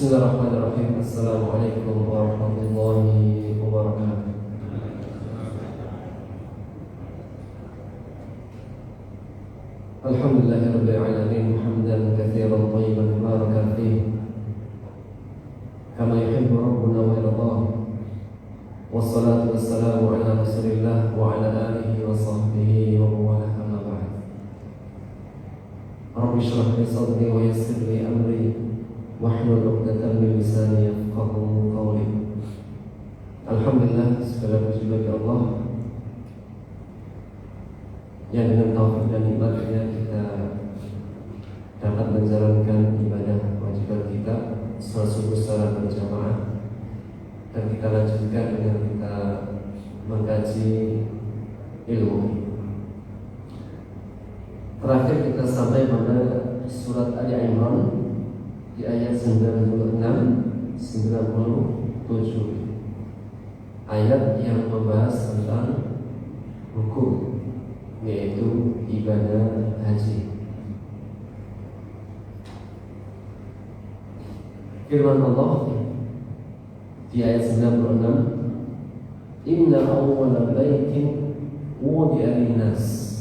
Bismillahirrahmanirrahim. Assalamualaikum warahmatullahi wabarakatuh. Alhamdulillahirabbil alamin hamdan katsiran thayyiban mubarakan fihi kama yuhibbu rabbuna wa yardah. Wassalatu wassalamu ala Rasulillah wa ala alihi wa sahbihi wa man wala ba'd. Rabbi shrah li sadri wa yassir li amri wahlul 'uqdatam min lisani yafqahu qawli. Alhamdulillah, segala puji bagi Allah yang dengan taufik dan nikmatnya kita dapat menjalankan ibadah kewajiban kita salat subuh secara berjamaah, dan kita lanjutkan dengan kita mengkaji ilmu. Terakhir kita sampai pada surat Ali Imran di ayat 96-97, ayat yang membahas tentang hukum, yaitu ibadah haji. Firman Allah di ayat 96, Inna awwala baitin wudi'a linnas,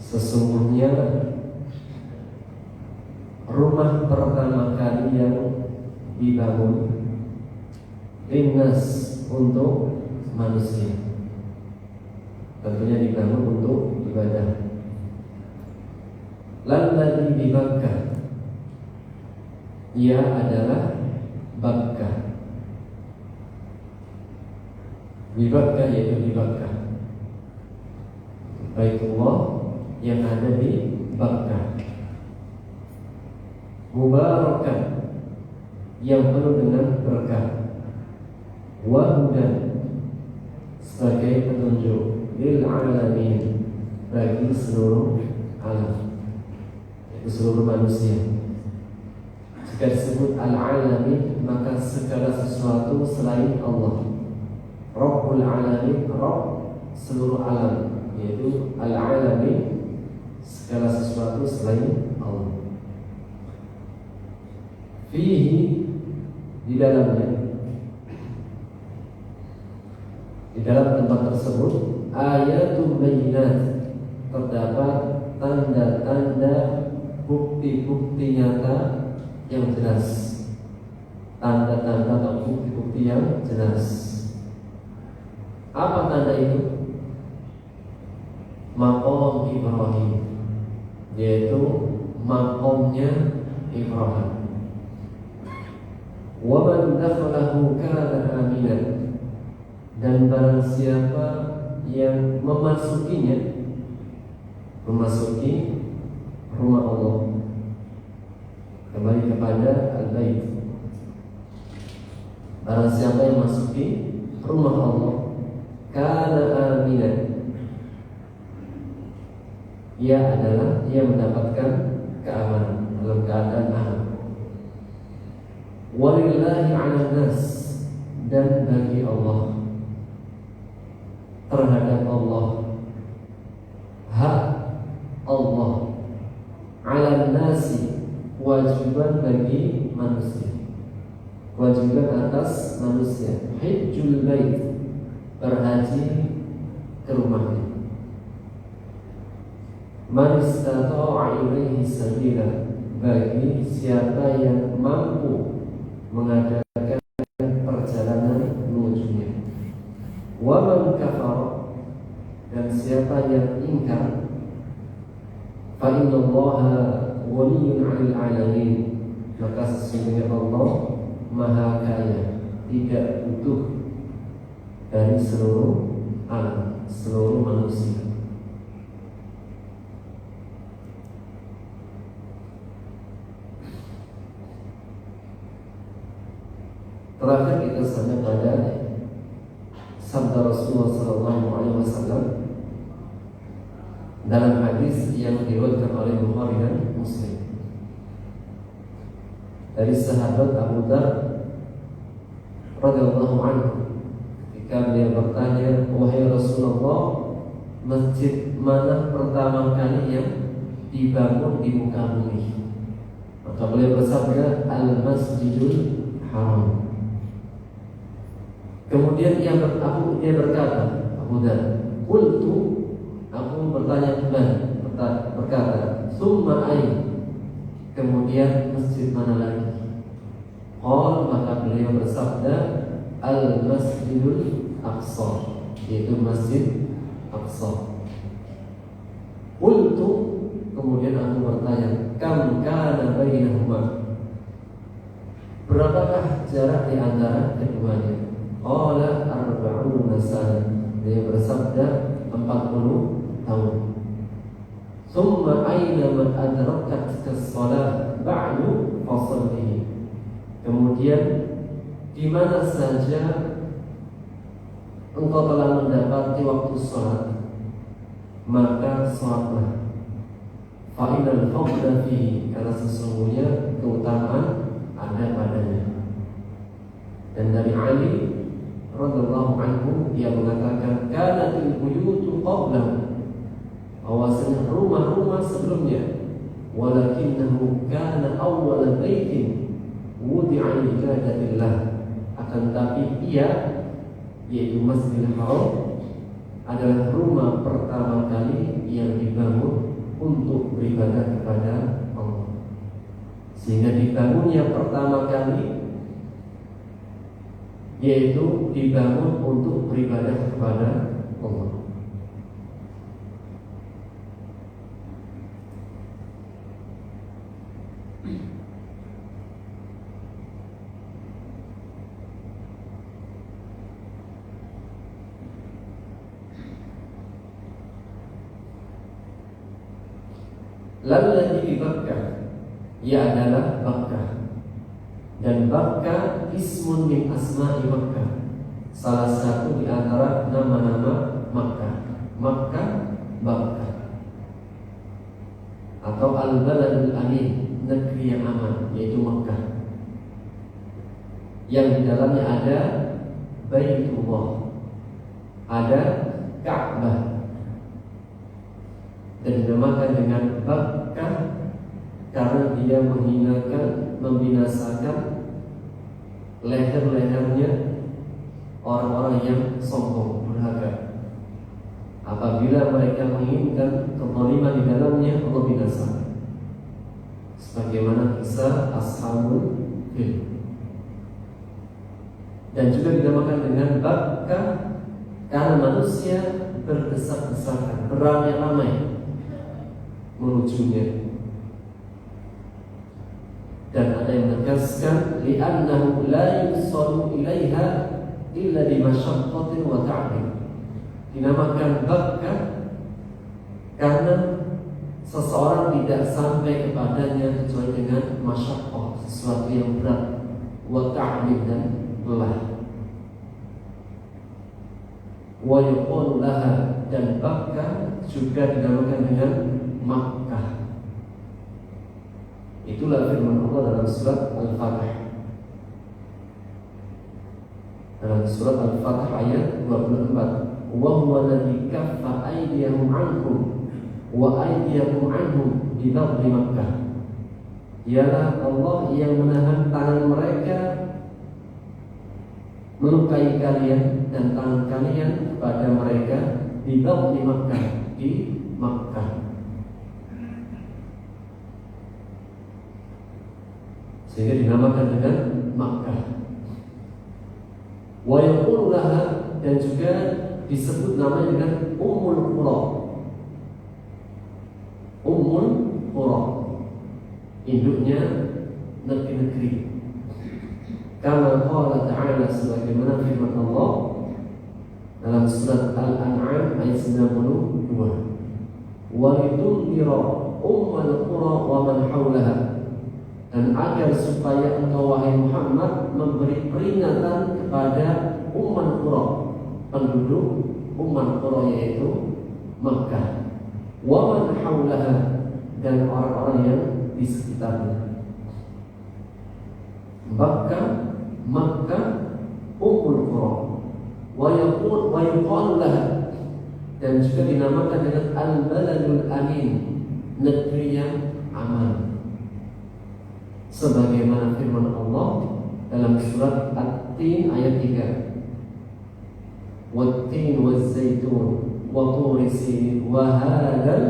sesungguhnya rumah pertama kali yang dibangun linnas, untuk manusia, tentunya dibangun untuk ibadah. Lalladzi di Bakkah, ia adalah Bakkah. Di Bakkah yaitu di Bakkah, Baitullah yang ada di Bakkah. Mubarakan, yang penuh dengan berkah. Wa hudan, sebagai petunjuk. Lil alamin, bagi seluruh alam, yaitu seluruh manusia. Jika disebut al-alamin, maka segala sesuatu selain Allah. Rabbul alamin, Rabb seluruh alam, yaitu al-alamin, segala sesuatu selain Allah. Fihi, di dalamnya, di dalam tempat tersebut, ayatul bayyinat, terdapat tanda-tanda, bukti-bukti nyata yang jelas. Tanda-tanda atau bukti-bukti yang jelas. Apa tanda itu? Maqam Ibrahim, yaitu maqamnya Ibrahim. Wa man dakhalahu kana aminan, dan barang siapa yang memasuki rumah Allah, kembali kepada al-bait. Barang siapa yang memasuki rumah Allah, kana aminan, ia mendapatkan keamanan, dalam keadaan aman. Walillahi 'alan nas, dan bagi Allah, terhadap Allah, hak Allah, 'alan nasi, kewajiban bagi manusia, kewajiban atas manusia. Hajjul bait, berhaji ke rumahnya. Man istata'a ilaihi sabila, bagi siapa yang mampu mengadakan perjalanan menujunya. Wa man kafara, dan siapa yang ingkar, fa innallaha ghaniyyun 'anil 'alamin, maka sesungguhnya Allah Maha Kaya, tidak butuh dari seluruh alam, seluruh manusia. Terakhir kita sampai pada sabda Rasulullah SAW dalam hadis yang diriwayatkan oleh Bukhari dan Muslim dari sahabat Abu Dzar radhiyallahu anhu, ketika beliau bertanya, wahai Rasulullah, masjid mana pertama kali yang dibangun di muka bumi? Maka beliau bersabda Al-Masjidul Haram. Kemudian dia berkata, Abu Dzar, qultu, aku bertanya kembali, berkata, summa ain, kemudian masjid mana lagi? Qal, maka beliau bersabda, Al-Masjidul Aqsa, yaitu Masjid Aqsa. Qultu, kemudian aku bertanya, kam kana bainahuma, berapakah jarak di antara keduanya? Qala arba'una sanah, dia bersabda 40 tahun. Summa aina man adrakat as-salat ba'du fasallihi, kemudian di mana saja engkau telah mendapati waktu salat, maka salatlah. Fa'inal fadla fihi, karena sesungguhnya keutamaan ada padanya. Dan dari Ali radhiyallahu anhu, dia mengatakan kanatil buyutu qablahu, bahwasanya rumah-rumah sebelumnya, walakinnahu kana awwala baitin wudi'a li ibadatillah, akan tapi ia, yaitu Masjidil Haram, adalah rumah pertama kali yang dibangun untuk beribadah kepada Allah. Sehingga dibangunnya pertama kali, yaitu dibangun untuk beribadah kepada Allah. Lalladzi di Bakkah, ia adalah Bakkah. Dan Bakkah ismun min asma'i Makkah, salah satu di antara nama-nama Makkah. Makkah, Bakkah, atau Al-Baladul Amin, negeri yang aman, yaitu Makkah, yang di dalamnya ada Baitullah, ada Ka'bah, dan dinamakan dengan Bakkah karena dia menghinakan, membinasakan leher-lehernya orang-orang yang sombong, durhaka. Apabila mereka menginginkan kezaliman di dalamnya, Allah binasakan. Sebagaimana kisah Ashabul Fil. Dan juga dinamakan dengan Bakkah karena manusia berdesak-desakan, beramai-ramai menujunya. Dan ada yang menegaskan li'annahu la yusallu ilaiha illa bi masyaqqatin wa ta'bin. Dinamakan Bakkah karena seseorang tidak sampai kepadanya kecuali dengan masyaqqah, sesuatu yang berat, wa ta'bin, dan lelah. Wa yuqalu laha, dan Bakkah juga dinamakan dengan Makkah. Itulah firman Allah dalam surat Al-Fatih. Dalam surat Al-Fatih ayat 24, wa huwa alladzi kaffa aydiyahum 'ankum wa aydiyakum 'anhum bi baghdhi Makkah. Ialah Allah yang menahan tangan mereka melukai kalian dan tangan kalian kepada mereka di baghdhi Makkah, di Makkah. Sehingga dinamakan dengan Makkah. Wa yaqulu laha, dan juga disebut namanya dengan Ummul Qura. Ummul Qura, induknya negeri-negeri. Kama qala ta'ala, sebagaimana firman Allah dalam surat Al-An'am ayat 92. Wa litunzira ummul qura wa man haulaha, dan agar supaya engkau wahai Muhammad memberi peringatan kepada Ummul Qura, penduduk Ummul Qura yaitu Makkah, wa man haulaha, dan orang-orang yang di sekitarnya. Makkah, Ummul Qura, wa yuqalu laha, dan juga dinamakan dengan Al-Baladul Amin, negeri yang aman. sebagaimana firman Allah dalam surat At-Tin ayat 3. Wat-tin waz-zaitun wa turi sinin wa hadzal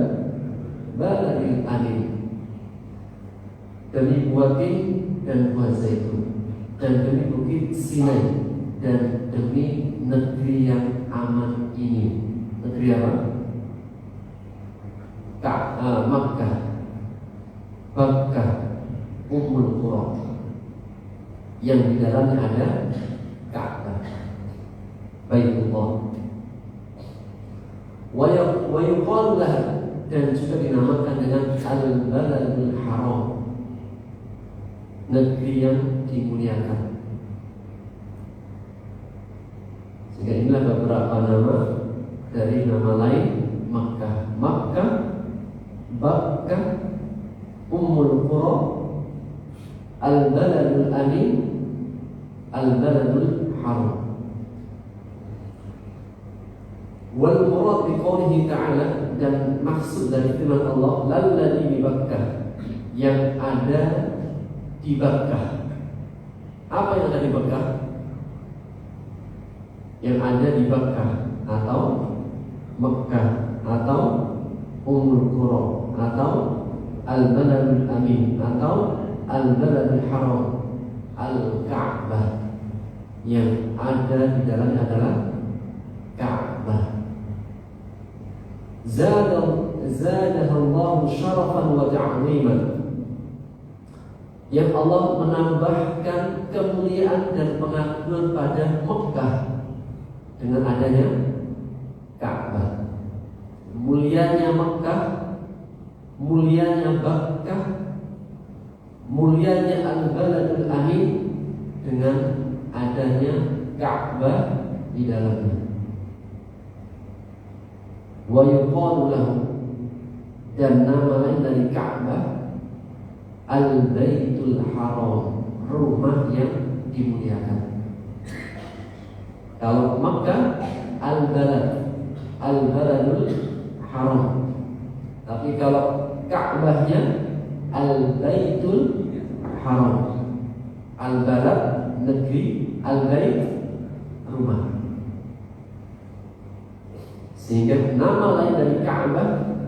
baladil amin. Demi buah tin dan buah zaitun, dan demi bukit Sinai, dan demi negeri yang aman ini. Negeri apa? Makkah, Makkah, Ummul Qura, yang di dalamnya ada Ka'bah, Baitullah. Wa yuqalu laha, dan juga dinamakan dengan Al-Baladul Haram, negeri yang dimuliakan. Sehingga inilah beberapa nama dari nama lain Makkah. Makkah, Bakkah, Ummul Qura, Al-Baladul Amin, Al-Baladul Haram. Wal murad biqaulihi ta'ala, dan maksud dari firman Allah lalladzi bi Bakkah, yang ada di Bakkah. Apa yang ada di Bakkah? Yang ada di Bakkah atau Mekkah atau Ummul Qura atau Al-Baladul Amin atau Al-Baladul Haram, Al-Ka'bah, yang ada di dalamnya adalah Ka'bah. Zadahallahu syarafan wa ta'ziman, yang Allah menambahkan kemuliaan dan pengagungan pada Mekkah dengan adanya Ka'bah. Mulianya Mekkah, mulianya Bakkah, mulianya Al-Baladul Amin dengan adanya Ka'bah di dalamnya. Wa yuqalu lahu, dan nama lain dari Ka'bah Al-Baitul Haram, rumah yang dimuliakan. Kalau Makkah Al-Baladul Haram, tapi kalau Ka'bahnya Al-Baitul Haram. Al-Balad negeri, Al-Bait rumah. Sehingga nama lain dari Ka'bah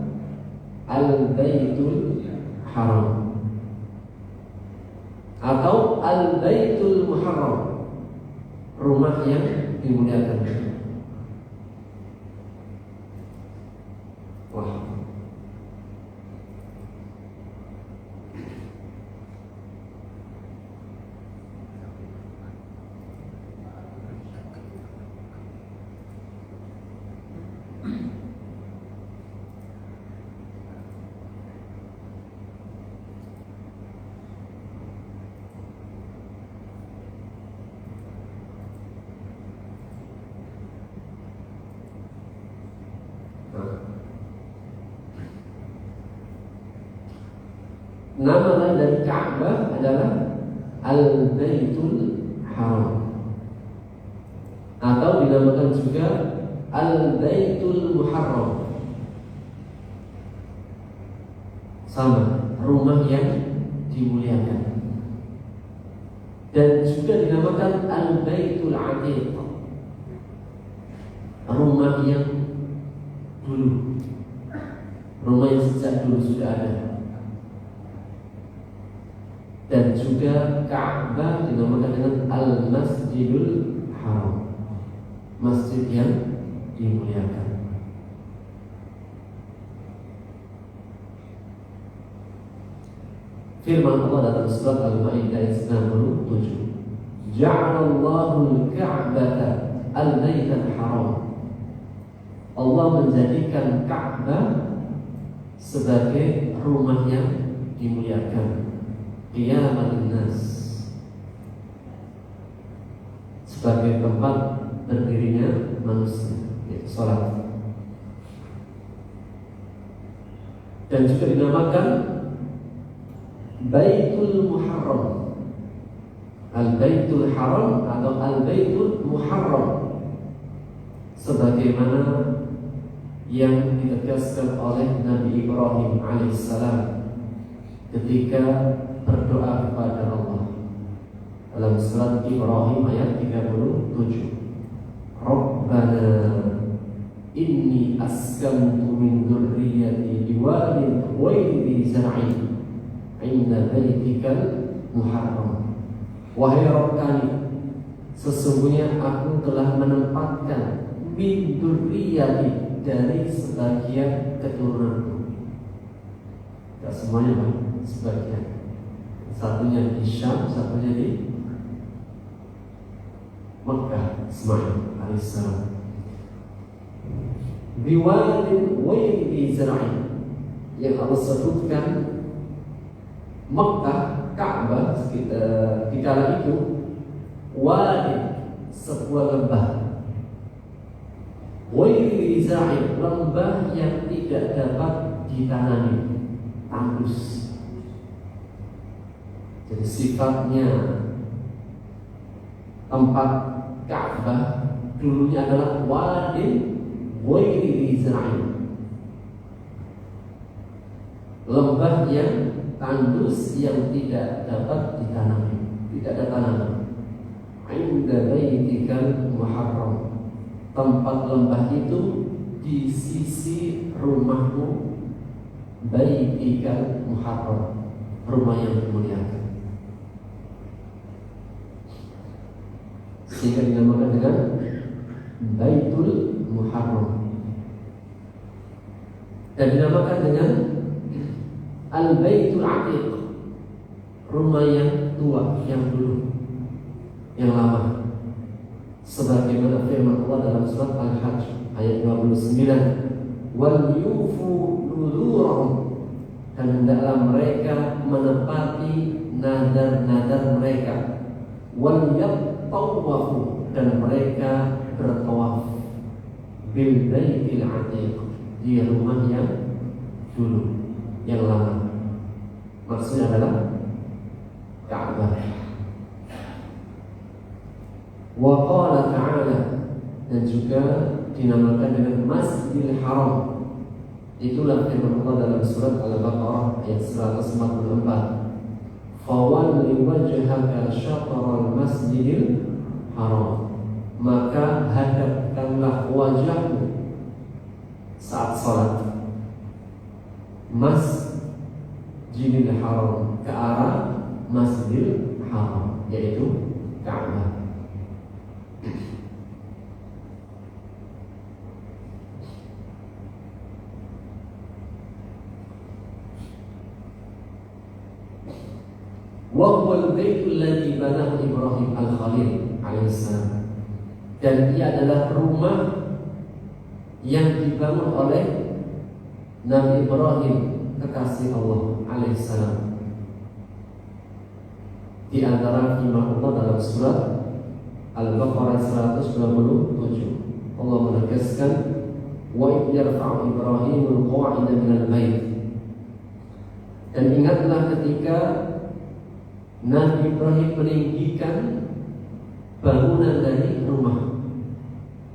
Al-Baitul Haram atau Al-Baitul Muharram, rumah yang dimuliakan. Wah. Nama lain dari Ka'bah adalah Al-Baitul Haram, atau dinamakan juga Al-Baitul Muharram. Sama, rumah yang dimuliakan. Dan juga dinamakan Al-Baitul Atiq, rumah yang dulu, rumah yang sejak dulu sudah ada. Dan juga Ka'bah dinamakan dengan Al-Masjidul Haram, masjid yang dimuliakan. Firman Allah dalam surat Al-Maidah ayat 97, Ja'alallahu al-Ka'bata al-Baital Haram, Allah menjadikan Ka'bah sebagai rumah yang dimuliakan, qiyaman nas, sebagai tempat berdirinya manusia, yaitu salat. Dan juga dinamakan Baitul Muharram, Al-Baitul Haram atau Al-Baitul Muharram, sebagaimana yang ditegaskan oleh Nabi Ibrahim alaihissalam ketika berdoa kepada Allah dalam surat Ibrahim ayat 37. Rabbana inni askantu min dzurriyyati biwadin ghairi dzi zar'in 'inda baitikal muharram. Wahai Rabb kami, sesungguhnya aku telah menempatkan min dzurriyyati dari sebagian keturunanku. Tidak semuanya, Pak, sebagian. Satunya di Syam, satunya di Mekah, Ismail alaihissalam. Biwadin ghairi dzi zar'in, yang Allah sebutkan Mekah, Ka'bah di kala itu wadi, sebuah lembah. Ghairi dzi zar'in, lembah yang tidak dapat ditanami, tandus. Jadi sifatnya tempat Ka'bah dulunya adalah wadi ghairi dzi zar'in, lembah yang tandus yang tidak dapat ditanami, tidak ada tanaman. 'Inda baitikal muharram, tempat lembah itu di sisi rumahmu, baitikal muharram, rumah yang dimuliakan. Sehingga dinamakan dengan Baitul Muharram, dan dinamakan dengan Al-Baitul Atiq, rumah yang tua, yang dulu, yang lama. Sebagaimana firman Allah dalam surat Al-Hajj ayat 29, wal yufu nuzurahum, dan hendaklah mereka menepati nadar-nadar mereka, wal yattawafu, dan mereka bertawaf bil baitil atiq, di rumah yang dulu, yang lama. Maksudnya adalah Ka'bah. Wa qala ta'ala, dan juga dinamakan dengan Masjidil Haram. Itulah firman Allah dalam surat Al-Baqarah ayat 144. Fawalli wajhaka syatral masjidil haram, maka hadapkanlah wajahmu saat salat Masjidil Haram, ke arah Masjidil Haram, yaitu Ka'bah. Wa huwal baitul ladzi banahu Ibrahim al-Khalil alaihissalam, dan ia adalah rumah yang dibangun oleh Nabi Ibrahim kekasih Allah alaihissalam. Di antara firman Allah dalam surat Al-Baqarah 127, Allah menegaskan wa idh yarfa'u Ibrahimul qawa'ida minal bait, dan ingatlah ketika Nabi Ibrahim meninggikan bangunan dari rumah,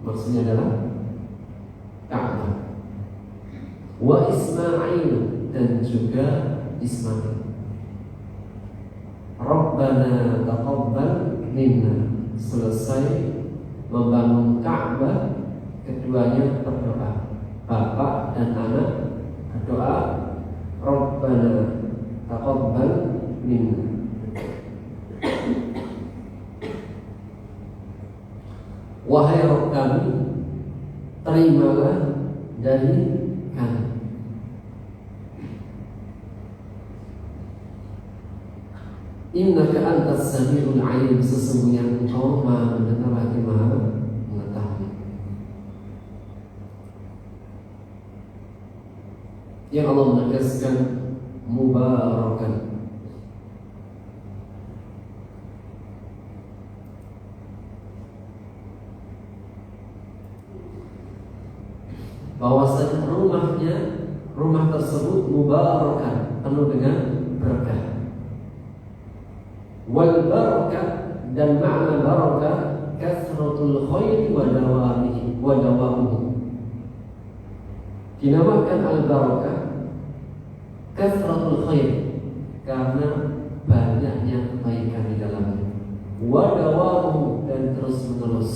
maksudnya adalah Ka'bah. Wa Ismail, dan juga Ismail. Rabbana taqabbal minna, selesai membangun Ka'bah, keduanya berdoa, bapak dan anak berdoa, Rabbana taqabbal minna. Wahai Rabb kami, terimalah dari kami. Innaka antas samiul alim, sesungguhnya Engkau Maha mendengar lagi Maha mengetahui. Yang Allah menegaskan mubarakan, bahwasanya rumah tersebut mubarakan, penuh dengan berkah. Wal barakah, dan makna barakah kasratul khairi wa dawamuhu. Dinamakan al barakah kasratul khair, karena banyaknya kebaikan di dalamnya. Wa dawamu, dan terus menerus.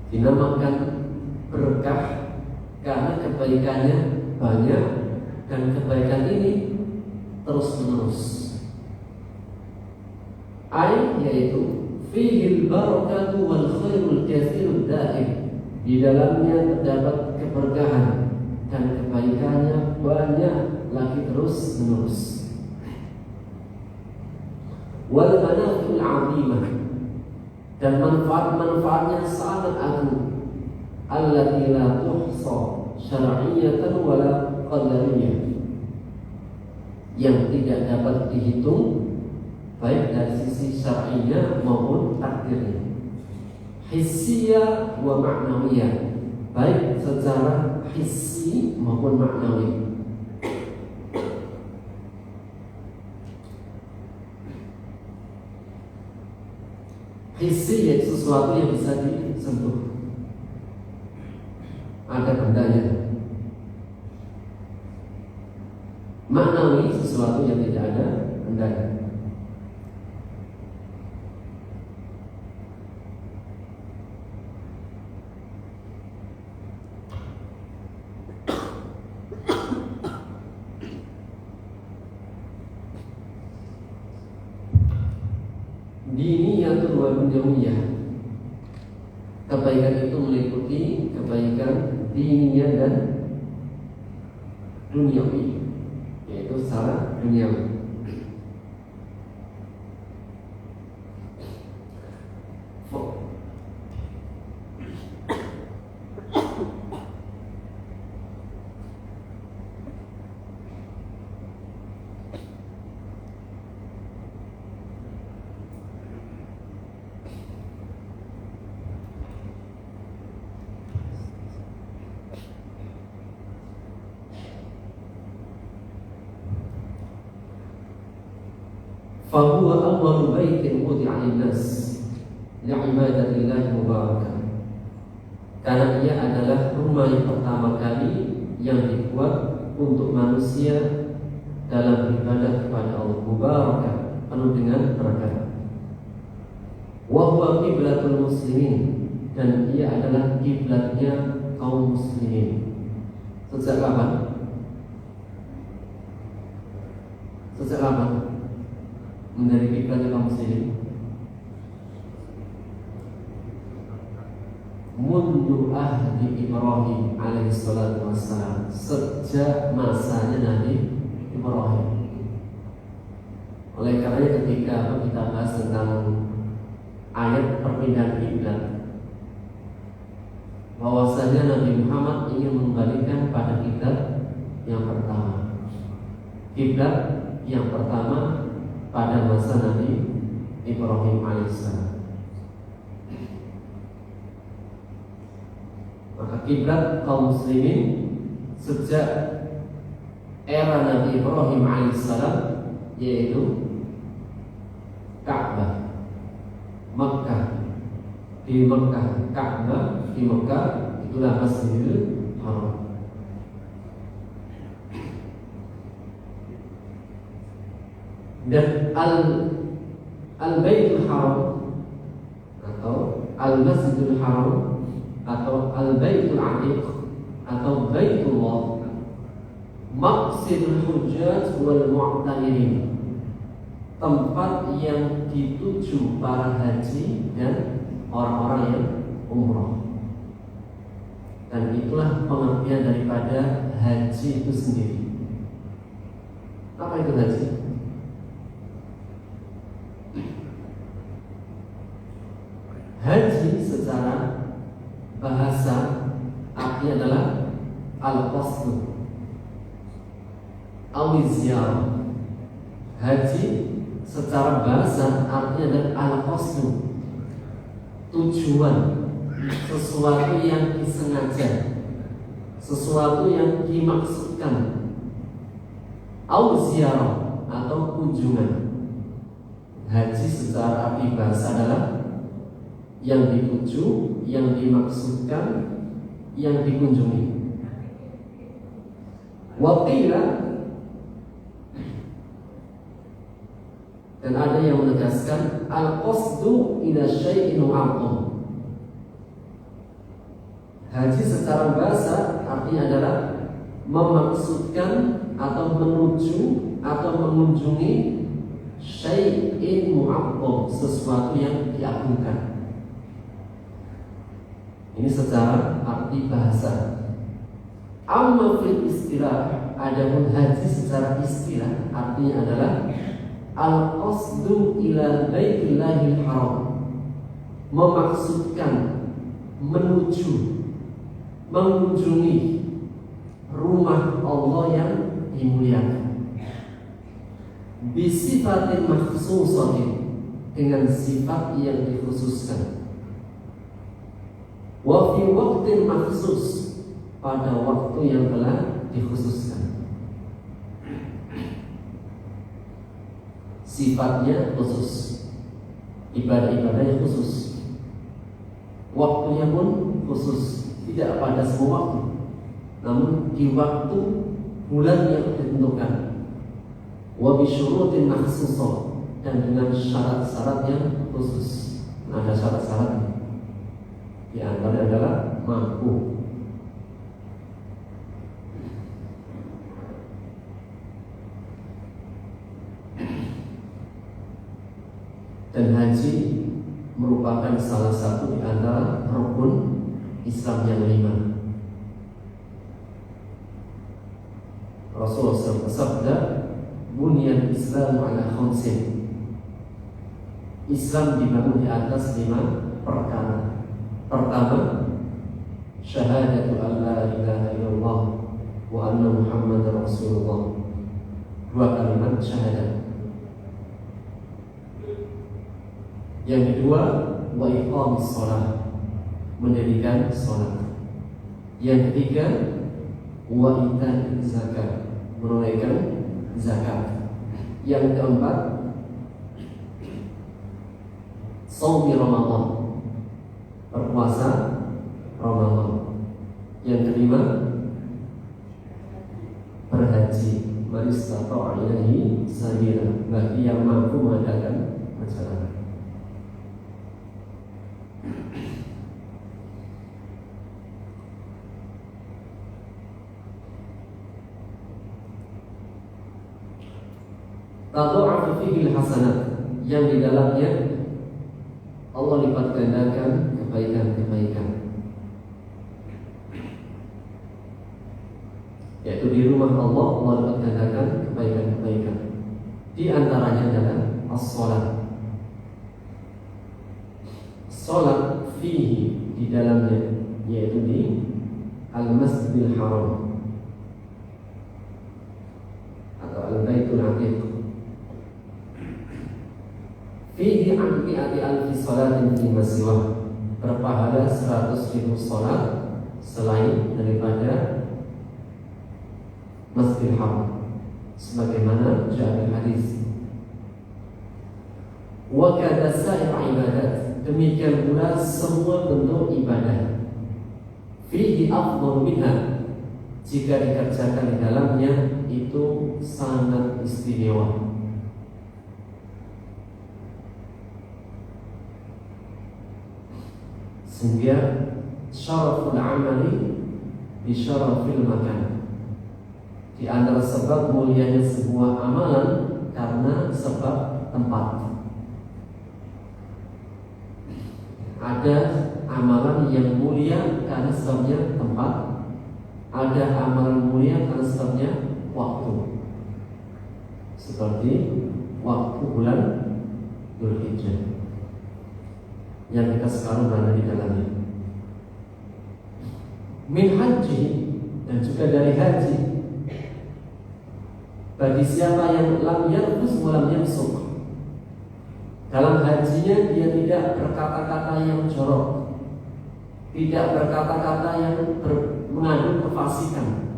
Dinamakan berkah karena kebaikannya banyak dan kebaikan ini terus menerus. Yaitu fihil barakatu wal khairul katsirud daim. Di dalamnya terdapat keberkahan dan kebaikannya banyak lagi terus menerus. Wal manafi'ul 'azimah, dan manfaat-manfaatnya sangat agung. Allati la tuhsa syar'iyyatan wala qadariyah, yang tidak dapat dihitung baik dari sisi syar'inya maupun takdirnya. Hissiyah wa ma'nawiyah, baik secara hissi maupun maknawi. Hissi yaitu sesuatu yang bisa disentuh, ada bendanya. Maknawi sesuatu yang tidak ada bendanya. Diniyatun wa dunyawiyah, kebaikan itu meliputi kebaikan diniyah dan duniawi, yaitu secara duniawi. Fahuwa awwalu baitin wudi'a lin-nas li'ibadatillahi mubarakah, karena ia adalah rumah yang pertama kali yang dibuat untuk manusia dalam beribadah kepada Allah, mubarakah, penuh dengan berkah. Wa huwa qiblatul muslimin, dan ia adalah kiblatnya kaum muslimin. Sejak kapan? Sejak kapan menjadi kiblatnya kaum muslimin? Mundu ahdi Ibrahim alaihi salatu wassalam, sejak masanya Nabi Ibrahim. Oleh karena ketika kita bahas tentang ayat perpindahan kiblat, bahwasanya Nabi Muhammad ingin mengembalikan pada kiblat yang pertama. Kiblat yang pertama pada masa Nabi Ibrahim alaihissalam. Maka kiblat kaum muslimin sejak era Nabi Ibrahim alaihissalam yaitu Ka'bah, Makkah. Di Makkah, Ka'bah di Makkah, itulah Masjidil Haram. Dan Al-Baitul Haram atau Al-Masjidul Haram atau Al-Baitul Atiq atau Baitullah, maqsidul hujjaj wal mu'tamirin, tempat yang dituju para haji dan orang-orang yang umrah. Dan itulah pengertian daripada haji itu sendiri. Apa itu haji? Haji secara bahasa artinya adalah al-qasdu aw-ziyarah. Haji secara bahasa artinya adalah al-qasdu, tujuan, sesuatu yang disengaja, sesuatu yang dimaksudkan, aw-ziyarah atau kunjungan. Haji secara arti bahasa adalah yang dituju, yang dimaksudkan, yang dikunjungi. Waqila Dan ada yang menegaskan al-qasdu ila syai'in mu'azzam. Haji secara bahasa artinya adalah memaksudkan atau menuju atau mengunjungi syai'in mu'azzam, sesuatu yang diagungkan. Ini secara arti bahasa. Amma fil istilah, adapun haji secara istilah artinya adalah al-qasdu ila baitillahil haram, memaksudkan, menuju, mengunjungi rumah Allah yang dimuliakan, bisifatin makhsusatin, dengan sifat yang dikhususkan, wa fi waqtin makhsus, pada waktu yang telah dikhususkan. Sifatnya khusus, ibadah-ibadahnya khusus, waktunya pun khusus, tidak pada semua waktu, namun di waktu bulan yang ditentukan. Wa bi syurutin makhsusah, dan dengan syarat-syarat yang khusus. Ada syarat-syaratnya. Di antaranya adalah mampu. Dan haji merupakan salah satu di antara rukun Islam yang 5. Rasulullah SAW bersabda, "Bunyan Islam ala khamsin." Islam dibangun di atas 5 perkara. Pertama, syahadatu an la ilaha illallah wa anna Muhammadar Rasulullah. 2 kalimat syahadat. Yang kedua, wa iqamis shalah, mendirikan salat. Yang ketiga, wa ita'iz zakat, menunaikan zakat. Yang keempat, shaumi Ramadan, berpuasa Ramadan. Yang kelima, berhaji, man istata'a ilaihi sabila, bagi yang mampu mengadakan perjalanan. Tadha'afu fihi al-hasanat, yang di dalamnya Allah lipat gandakan kebaikan-kebaikan. Yaitu di rumah Allah lipat gandakan kebaikan-kebaikan. Di antaranya adalah as-shalat. Salat fihi, di dalamnya, yaitu di Al-Masjidil Haram atau Al-Baitul Atiq. Fihi mi'ati alfi salatin fi masiwah, berpahala 100.000 salat selain daripada Masjidil Haram, sebagaimana ja'al hadis. Wa kadza sa'ir ibadat, demikian pula semua bentuk ibadah. Fihi afdal minha, jika dikerjakan di dalamnya itu sangat istimewa. Sehingga syaraful amali bi syarafil makan, di antara sebab mulianya sebuah amalan karena sebab tempat. Ada amalan yang mulia karena sebabnya tempat, ada amalan mulia karena sebabnya waktu. Seperti waktu bulan Dzulhijjah yang kita sekarang berada di dalamnya. Min haji, dan juga dari haji, bagi siapa yang lam yarfus wa lam yafsuq, dalam hajinya dia tidak berkata-kata yang jorok, tidak berkata-kata yang mengandung kefasikan.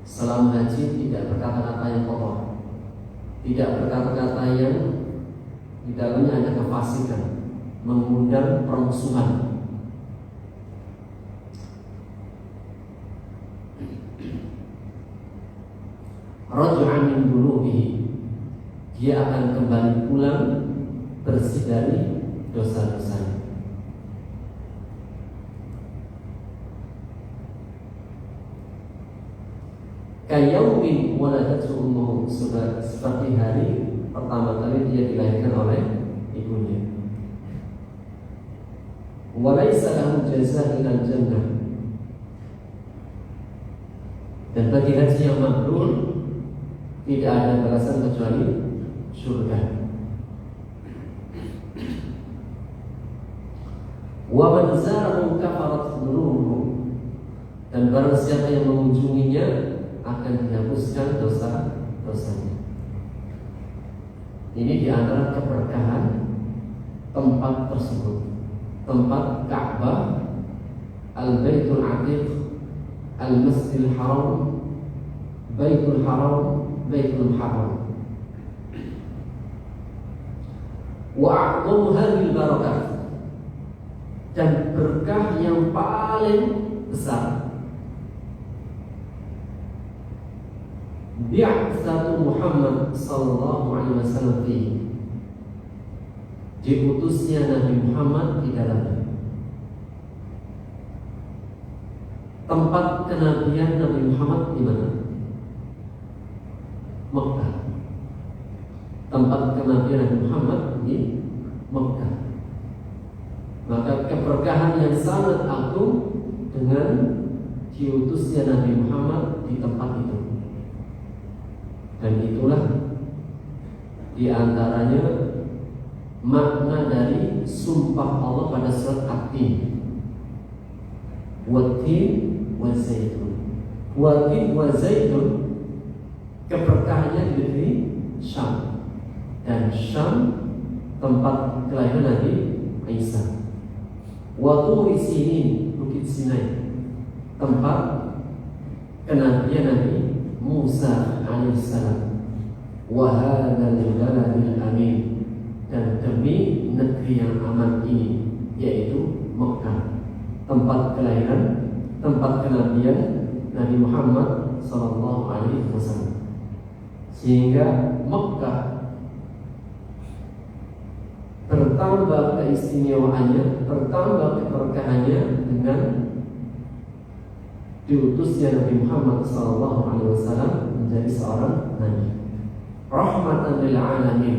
Selama haji tidak berkata-kata yang kotor, tidak berkata-kata yang di dalamnya ada kefasikan, mengundang permusuhan. Raj'an min bulubihi, dia akan kembali pulang bersih dari dosa-dosanya. Kayaumin waladatu ummuhu, seperti hari pertama kali dia dilahirkan oleh ibunya. Walaysa lahu jazaa illa jannah, dan bagi haji yang mabrur tidak ada balasan kecuali surga. Wa man zarahu kafarat dhunubuhu, dan barang siapa yang mengunjunginya akan dihapuskan dosa-dosanya. Ini di antara keberkahan tempat tersebut, tempat Ka'bah, Al-Baitul Atiq, Al-Masjidil Haram, Baitul Haram, Baitul Haram. Wa a'dhamu hadhil barakah, dan berkah yang paling besar, bi'atsatu Muhammad sallallahu alaihi wasallam, diutusnya Nabi Muhammad di dalamnya. Tempat kenabian Nabi Muhammad di mana? Mekah. Tempat kenabian Nabi Muhammad di Mekah. Maka keberkahan yang sangat agung dengan diutusnya Nabi Muhammad di tempat itu. Dan itulah di antaranya makna dari sumpah Allah pada surat At-Tin. Wat-tin wa zaitun. Wat-tin wa zaitun, keberkahannya di negeri Syam. Dan Syam tempat kelahiran Nabi Isa. Wa Turi Sinin, Bukit Sinai, tempat kenabian Nabi Musa alaihissalam. Wa hadzal baladil amin, dan demi negeri yang aman ini, yaitu Mekah, tempat kelahiran, tempat kenabian Nabi Muhammad sallallahu alaihi wasallam. Sehingga Mekah bertambah keistimewaannya, bertambah keberkahannya dengan diutusnya Nabi Muhammad sallallahu alaihi wasallam menjadi seorang nabi, rahmatan lil alamin,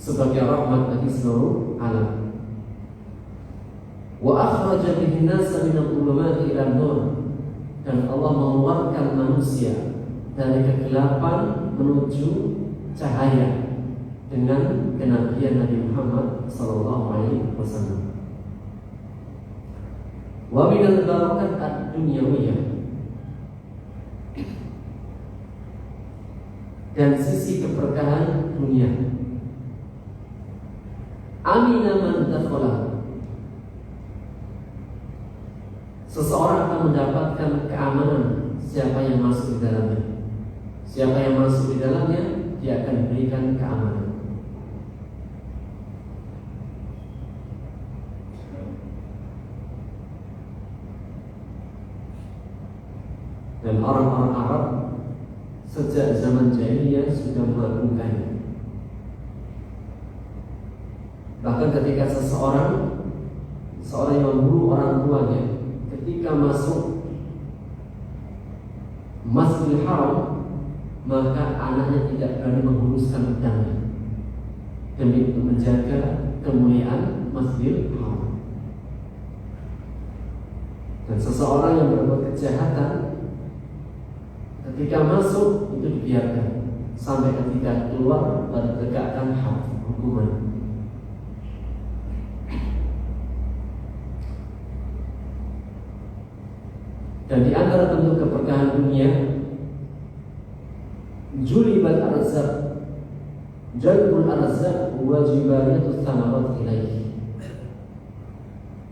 sebagai rahmat bagi seluruh alam. Wa akhraja bihi an-nasa min adh-dhulumati ila an-nur, dan Allah mengeluarkan manusia dari kegelapan menuju cahaya dengan kenabian Nabi Muhammad sallallahu alaihi wasallam. Wa min al-barakat ad-dunyawiyah, dan sisi keberkahan dunia. Amina man dakhala, seseorang akan mendapatkan keamanan siapa yang masuk di dalamnya. Siapa yang masuk di dalamnya, dia akan diberikan keamanan. Dan orang-orang Arab sejak zaman jahiliyah sudah melakukannya. Bahkan ketika seorang yang membunuh orang tuanya, ketika masuk Masjidil Haram, maka anaknya tidak berani menghunuskan pedangnya demi untuk menjaga kemuliaan Masjidil Haram. Dan seseorang yang berbuat kejahatan, ketika masuk itu dibiarkan sampai ketika keluar baru tegakkan had, hukuman. Dan di antara bentuk keberkahan dunia, julibat arzaq, jalbul arzaq wa jibariyatu thamarat ilaihi,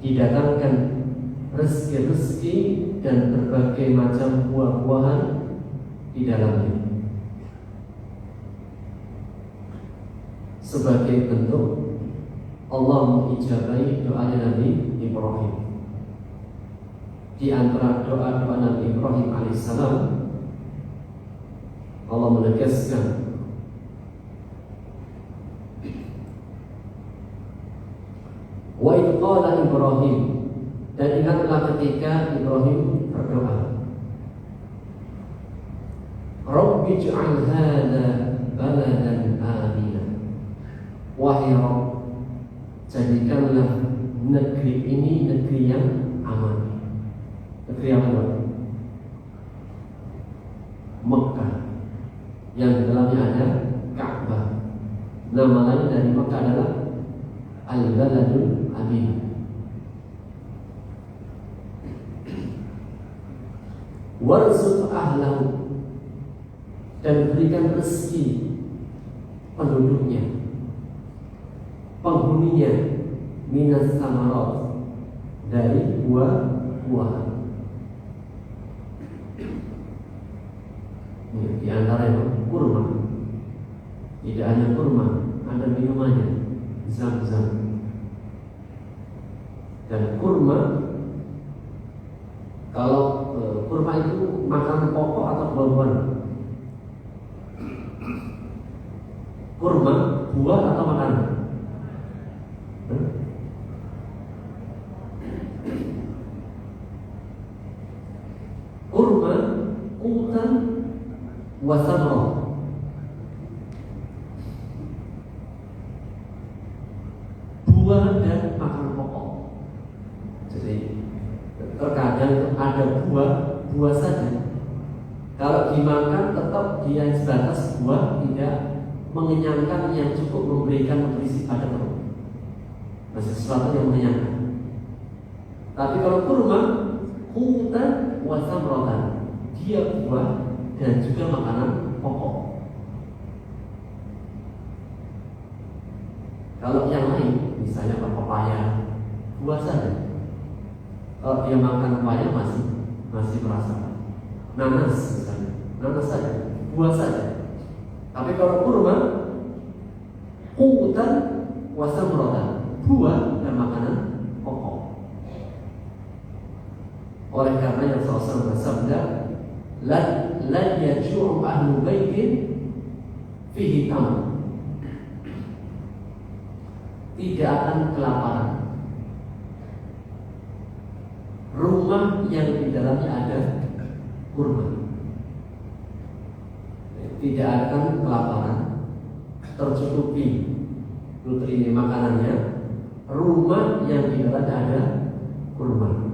didatangkan rezeki-rezeki dan berbagai macam buah-buahan di dalamnya, sebagai bentuk Allah mengijabahi doa Nabi Ibrahim. Di antara doa-doa Nabi Ibrahim alaihissalam, Allah menegaskan, wa idh qala Ibrahim, dan ingatlah ketika Ibrahim berdoa, Rabbi ij'al hadza baladan amina, wahai Rabb, jadikanlah negeri ini negeri yang aman. Negeri yang aman, Mekah, yang di dalamnya ada Ka'bah. Nama lain dari Mekah adalah Al-Baladul Amin. Warzuq ahlahu, dan berikan rezeki penduduknya, penghuninya, minas samarat, dari buah-buahan. Di antaranya kurma. Tidak hanya kurma, ada minumannya, zam-zam. Dan kurma, kalau kurma itu makanan pokok atau buah-buahan? Kurma buah atau makanan? Kurma utan wasamroh, buah dan makanan pokok. Jadi terkadang ada buah saja. Kalau dimakan tetap dia sebatas buah, tidak mengenyangkan yang cukup memberikan nutrisi pada perut. Masih sesuatu yang mengenyangkan. Tapi kalau kurma, hutan wasamrotan, dia buah dan juga makanan pokok. Kalau yang lain, misalnya pepaya, buah saja. Kalau dia makan pepaya masih merasa. Nanas misalnya, nanas saja, buah saja. Tapi kalau kurma, hutan wasamrotan, buah dan makanan pokok. Oleh karena yang Rasulullah bersabda, la yaj'u ahlu baitin fihi tamr, tidak akan kelaparan rumah yang di dalamnya ada kurma. Tidak akan kelaparan, tercukupi nutrisi makanannya, rumah yang di dalamnya ada kurma.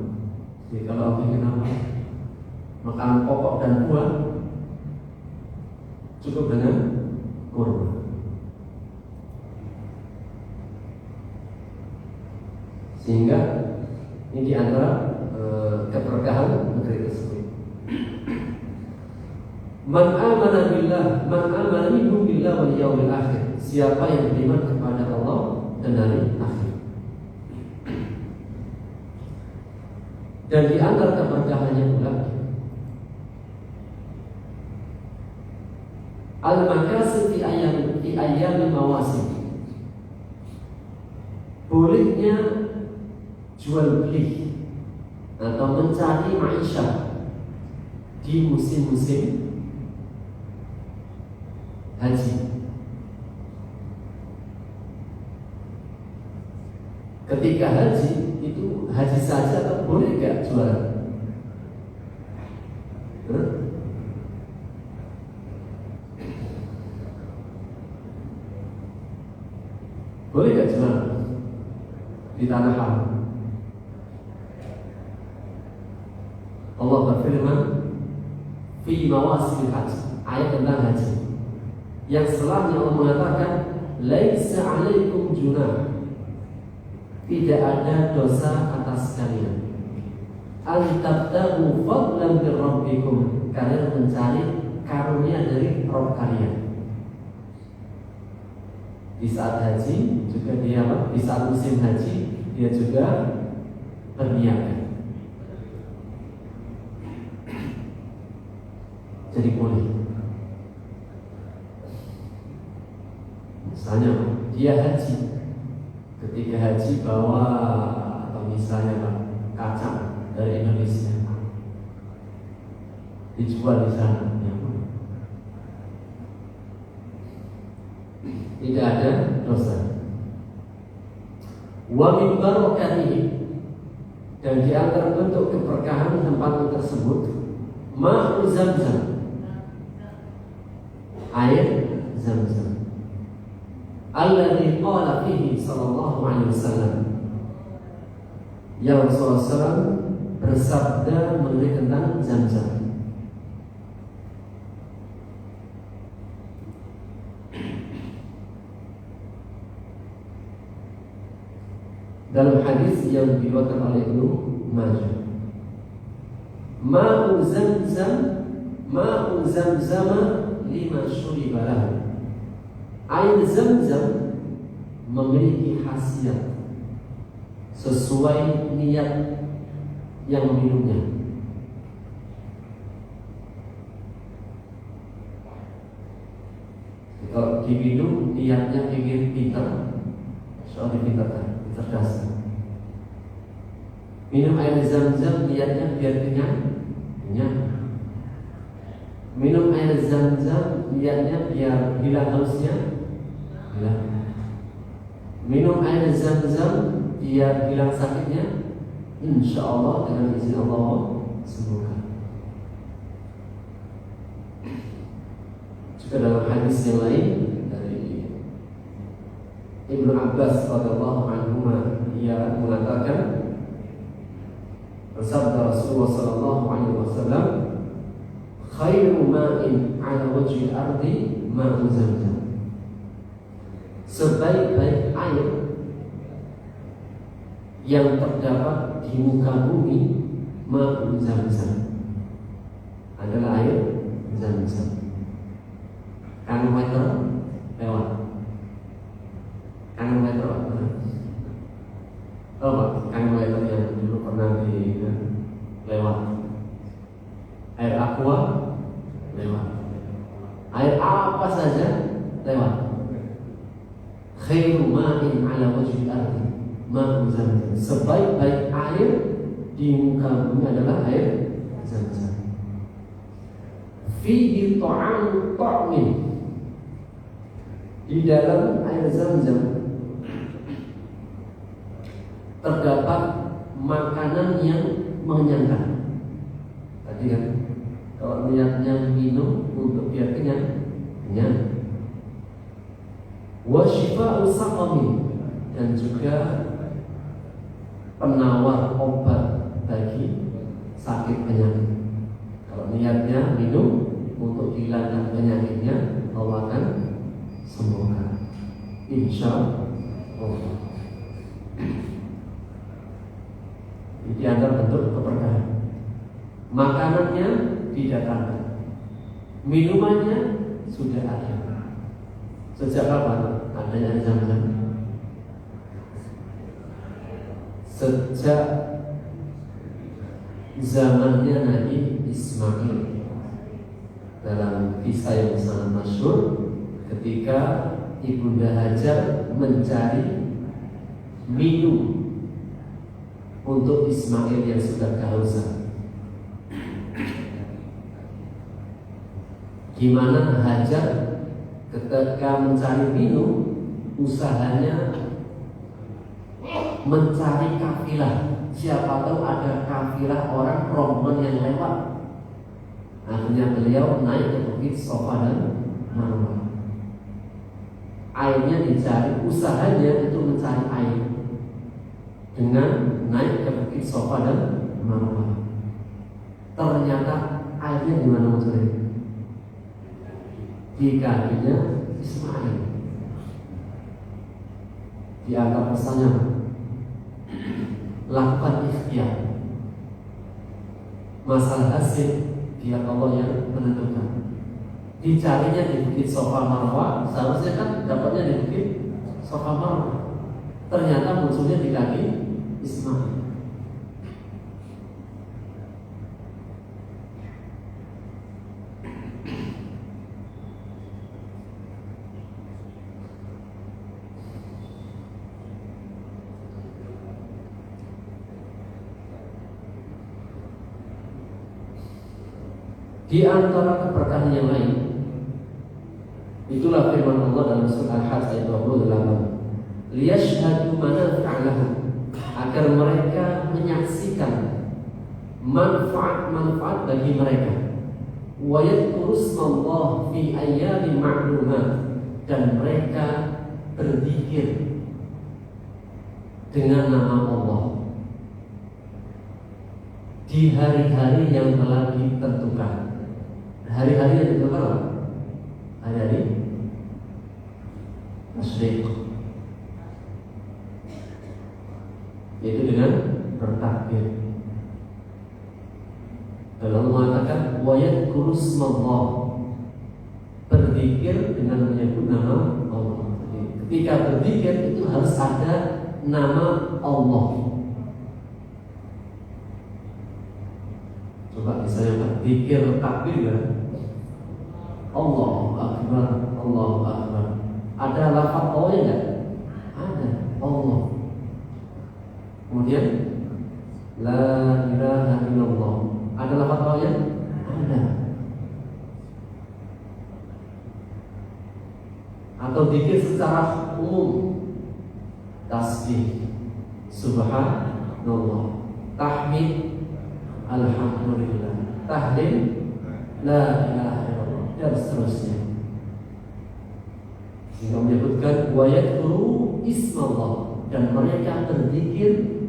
Jadi kalau ingin apa? Makanan pokok dan buah, cukup dengan kurma. Sehingga ini diantara keberkahan negeri tersebut. Man amana billah, man amana minhum billah wal yaumil akhir. Siapa yang beriman kepada Allah dan hari akhir. Dan di antara keberkahannya pula al-makasib fi ayyam mawasim. Bolehnya jual beli atau mencari maisha di musim-musim haji. Ketika haji itu haji saja atau boleh nggak jualan? Boleh nggak jualan di tanah haram? Allah berfirman fi mawasimil haji, ayat tentang haji, yang setelahnya Allah mengatakan laisa 'alaikum junah, tidak ada dosa atas kalian, an tabtaghu fadlan min rabbikum, kalian mencari karunia dari Rabb kalian. Di saat haji juga dia, di saat musim haji dia juga berniaga. Jadi boleh. Misalnya dia haji, ketika haji bawa atau misalnya kacang dari Indonesia dijual di sana, ya. Wa min barakatihi, dan di antara bentuk keberkahan tempat tersebut ma'u Zamzam, air Zamzam. Alladzi qala fihi sallallahu alaihi wasallam, ya Rasulullah SAW bersabda mengenai tentang Zamzam. Dalam hadis yang diriwayatkan oleh Ibnu Majah, ma'u Zamzam lima syuriba lahu. Air Zamzam memiliki khasiat sesuai niat yang meminumnya. Kalau diminum niatnya ingin pintar, soal dipintarkan, cerdas. Minum air Zamzam niatnya biar kenyang. Minum air Zamzam niatnya biar hilang hausnya. Minum air Zamzam biar hilang sakitnya. Insya Allah dengan izin Allah semoga. Juga dalam hadis yang lain dari Ibnu Abbas radhiyallahu anhu, ia mengatakan, bersabda Rasulullah sallallahu alaihi wasallam, khairu ma'in 'ala wajhil ardi ma'u Zamzam. Sebaik-baik air yang terdapat di muka bumi ma'u Zamzam adalah air Zamzam. Kanometer lewat. Kanometer apa? Oh, Pak, kanometer yang dulu pernah lewat. Air aqua lewat. Air apa saja lewat. Khairu ma'in 'ala wajhil ardi ma'u Zamzam. Sebaik-baik air di muka bumi adalah air Zamzam. Fihi ta'min. Di dalam air Zamzam terdapat makanan yang mengenyangkan. Tadi kan, kalau niatnya minum untuk biar kenyang. Wa shifa'u saqamin, dan juga penawar obat bagi sakit penyakit. Kalau niatnya minum untuk hilangkan penyakitnya, Allah akan sembuhkan, insya Allah. Di antara bentuk keberkahan, makanannya didatangkan, minumannya sudah ada. Sejak kapan adanya air Zamzam? Sejak zamannya Nabi Ismail. Dalam kisah yang sangat masyhur, ketika Ibunda Hajar mencari minum untuk Ismail yang sudah kehausan, gimana Hajar ketika mencari minum, usahanya mencari kafilah. Siapa tahu ada kafilah orang rombongan yang lewat. Akhirnya beliau naik ke bukit Safa dan Marwah. Airnya dicari, usahanya itu mencari air dengan naik ke bukit Safa dan Marwah. Ternyata airnya di mana mencari? Di kakinya Ismail. Di antara pesannya, lakukan ikhtiar. Masalah hasil dia Allah yang menentukan. Dicarinya di bukit Safa Marwah, seharusnya kan dapatnya di bukit Safa Marwah. Ternyata munculnya di kaki Ismail. Di antara keberkahan yang lain, itulah firman Allah dalam surah Al-Hajj ayat 28. liyashhadu manafi'a lahum, agar mereka menyaksikan manfaat-manfaat bagi mereka, wa yadhkuru ismallah fi ayyamin ma'lumat, dan mereka berzikir dengan nama Allah di hari-hari yang telah ditentukan. Hari-hari yang ditentukan apa? Hari-hari tasyrik, yaitu dengan bertakbir. Dan Allah mengatakan wa yadhkuru ismallah, berzikir dengan menyebut nama Allah. Ketika berzikir itu harus ada nama Allah. Coba misalnya berzikir takbir kan? Allahu Akbar, Allahu Akbar. Ada lafaz Allah enggak? Ada, Allah. Kemudian la ilaha illallah. Ada lafaz Allah? Ada. Atau zikir secara umum, tasbih, subhanallah, tahmid, alhamdulillah, tahlil, la ilaha illallah, dan seterusnya. Sehingga menyebutkan wa yadhkuru ismallah, dan mereka berzikir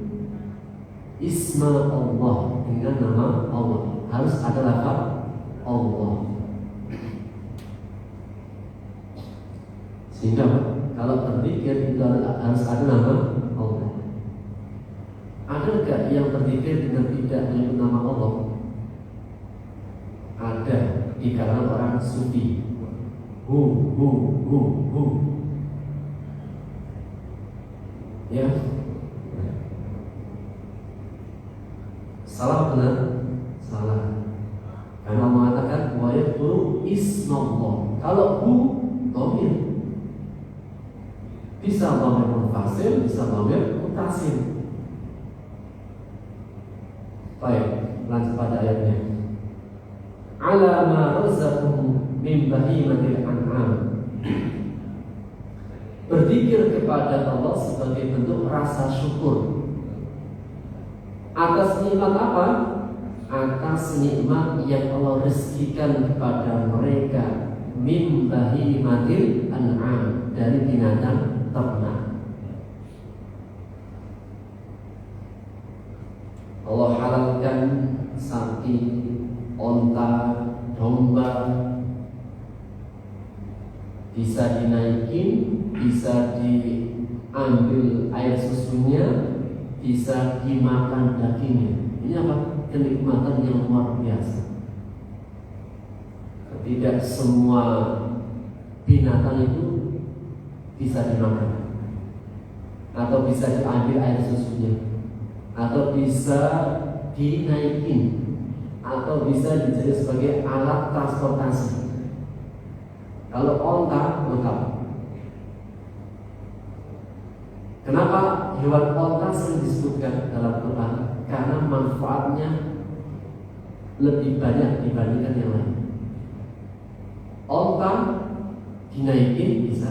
isma Allah, dengan nama Allah. Harus ada lafaz Allah. Sehingga kalau berzikir itu harus ada nama Allah. Ada enggak yang berzikir dengan tidak menyebut nama Allah? Ada di kalangan orang sufi. Hu. Ya. Salah benar? Salah. Karena mengatakan wa yadhkuru ismallah. Kalau hu dhamir, bisa dhamir munfasil, bisa dhamir muttasil. Baik, lanjut pada ayatnya. Ala ma razaqahum min bahimatil an'am. Berzikir kepada Allah sebagai bentuk rasa syukur atas nikmat apa? Atas nikmat yang Allah rezekikan kepada mereka min bahimatil an'am, dari binatang ternak. Allah halalkan sapi, onta, domba, bisa dinaikin, bisa diambil air susunya, bisa dimakan dagingnya. Ini apa? Kenikmatan yang luar biasa. Tidak semua binatang itu bisa dimakan, atau bisa diambil air susunya, atau bisa dinaikin, atau bisa dijadikan sebagai alat transportasi. Kalau onta lengkap. Kenapa hewan onta sering disebutkan dalam Quran? Karena manfaatnya lebih banyak dibandingkan yang lain. Onta dinaikin bisa,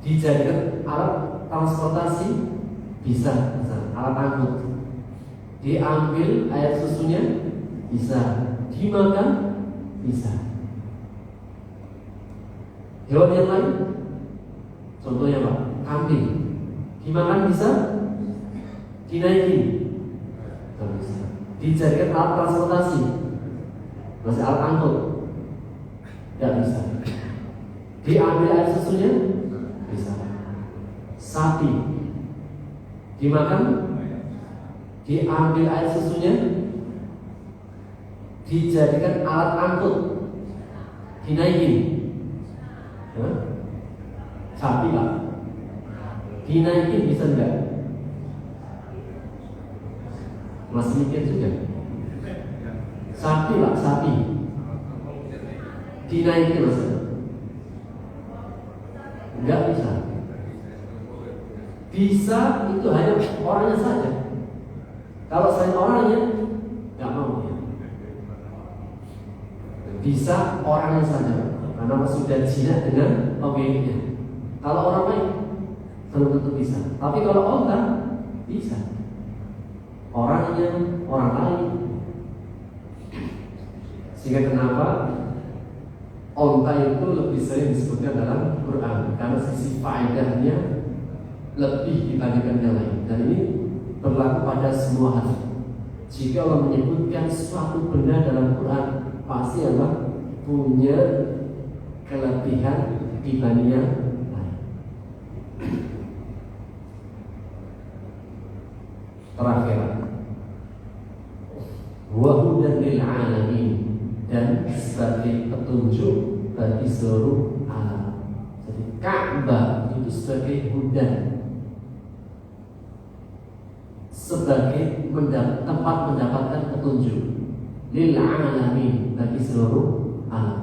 dijadikan alat transportasi bisa, alat angkut, diambil air susunya bisa, dimakan bisa. Hewan yang lain, contohnya Pak, kambing, dimakan bisa, dinaikin bisa, dijadikan alat transportasi, masih alat angkut, tidak bisa. Diambil air susunya bisa. Sapi dimakan, diambil air susunya, dijadikan alat angkut, dinaikin. Sapi Pak, dinaikin bisa enggak? Masih mikir juga. Sapi Pak, sapi dinaikin mas? Enggak bisa. Bisa itu hanya orangnya saja. Kalau selain orangnya enggak mau ya. Bisa orangnya saja, karena sudah jinak dengan pemiliknya. Kalau orang lain belum tentu bisa. Tapi kalau onta bisa, orangnya orang lain. Sehingga kenapa onta itu lebih sering disebutkan dalam Quran, karena sisi faedahnya lebih dibandingkan yang lain. Dan ini berlaku pada semua hal. Jika Allah menyebutkan suatu benda dalam Quran, pasti Allah punya kelebihan dibanding yang lain. Terakhir, wa hudan lil alamin, dan sebagai petunjuk bagi seluruh alam. Jadi Ka'bah itu sebagai hudan, sebagai tempat mendapatkan petunjuk lil alamin, bagi seluruh alam.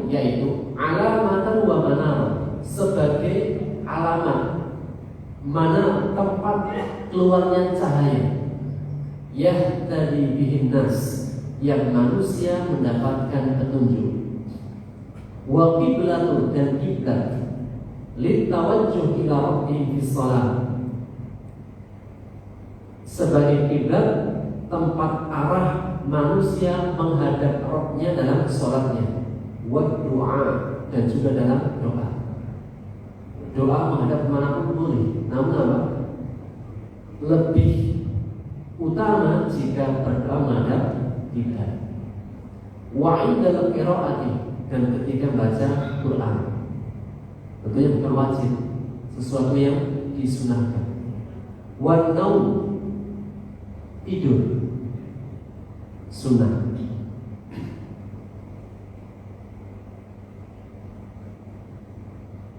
Yaitu alamatan wa manara, sebagai alamat, mana tempat keluarnya cahaya, yahtadi bihin nas, yang manusia mendapatkan petunjuk. Wa qiblatu, dan kiblat, litawajjuh ila rabbihim fis shalah, sebagai kiblat, tempat arah manusia menghadap Rabbnya dalam sholatnya. Wa doa, dan juga dalam doa. Doa menghadap kemanapun boleh, namun apa? Lebih utama jika berdoa menghadap kiblat. Wa inda qiraati, dan ketika baca Quran. Tentunya bukan wajib, sesuatu yang disunahkan. Wa naum, tidur, sunnah.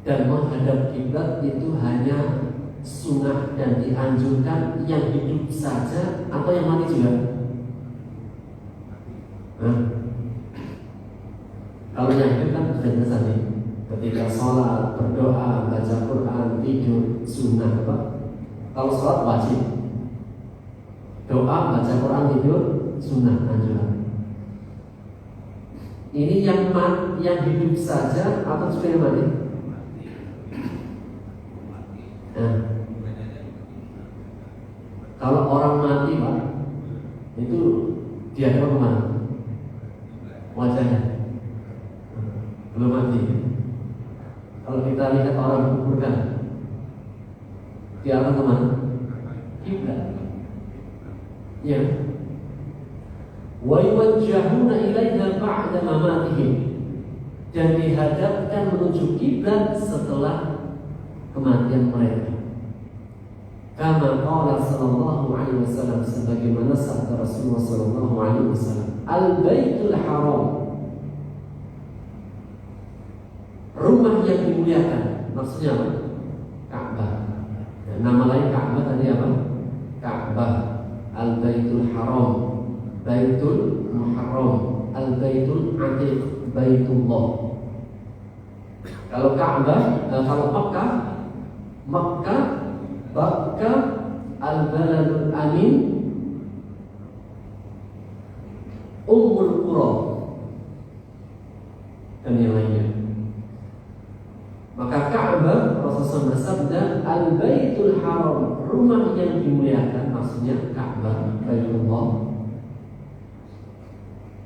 Dan menghadap kiblat itu hanya sunnah dan dianjurkan yang hidup saja atau yang mati juga. Kalau yang hidup kan sudah jelas tadi, ketika sholat, berdoa, baca Quran, tidur, sunnah apa? Kalau sholat wajib, doa, baca Quran, tidur, sunnah, anjuran. Ini yang hidup saja atau juga yang mati? Kalau orang mati Pak, itu dia kemana? Wajahnya belum mati. Kalau kita lihat orang kuburkan, dia akan kemana? Kiblat. Ya. Wa yuwajjahuna ilaiha ba'da mamatihim, dan dihadapkan menuju kiblat setelah kematian mereka. Kama qala sallallahu alaihi wasallam, sebagaimana sabda Rasulullah sallallahu alaihi wasallam, al-baitul haram, rumah yang dimuliakan. Maksudnya apa? Ka'bah. Nama lain Ka'bah tadi apa? Ka'bah. Al-baitul haram, baitul muharram, al-baitul atiq, baitullah. Kalau Ka'bah, kalau Makkah, Bakka, al-baladul amin, Ummul Qura, dan yang lainnya. Maka Ka'bah, Rasulullah bersabda, al-baitul haram, rumah yang dimuliakan, maksudnya Ka'bah, Baitullah.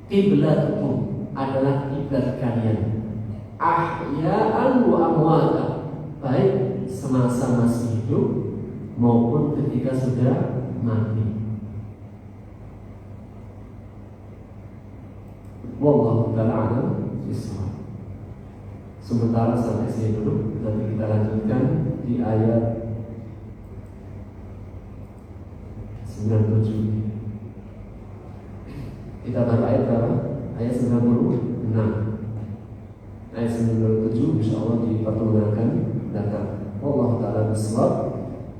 Qiblatkum, adalah kiblat kalian, ahya'an wa amwata, baik semasa masih hidup maupun ketika sudah mati. Wallahu ta'ala a'lam bishawab. Sementara sampai sini dulu, nanti kita lanjutkan di ayat 97. Kita baru ayat berapa? Ayat 96. Ayat 97 insyaallah di pertemuan akan datang. Wallahu ta'ala bishawab.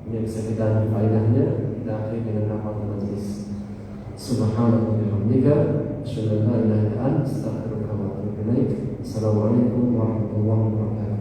Ini bisa kita ambil faedahnya. Kita akhiri dengan hafal majlis. Subhanallah wa bihamdika, asyhadu an la ilaha illa anta, astaghfiruka wa atubu ilaik. Assalamualaikum warahmatullahi wabarakatuh.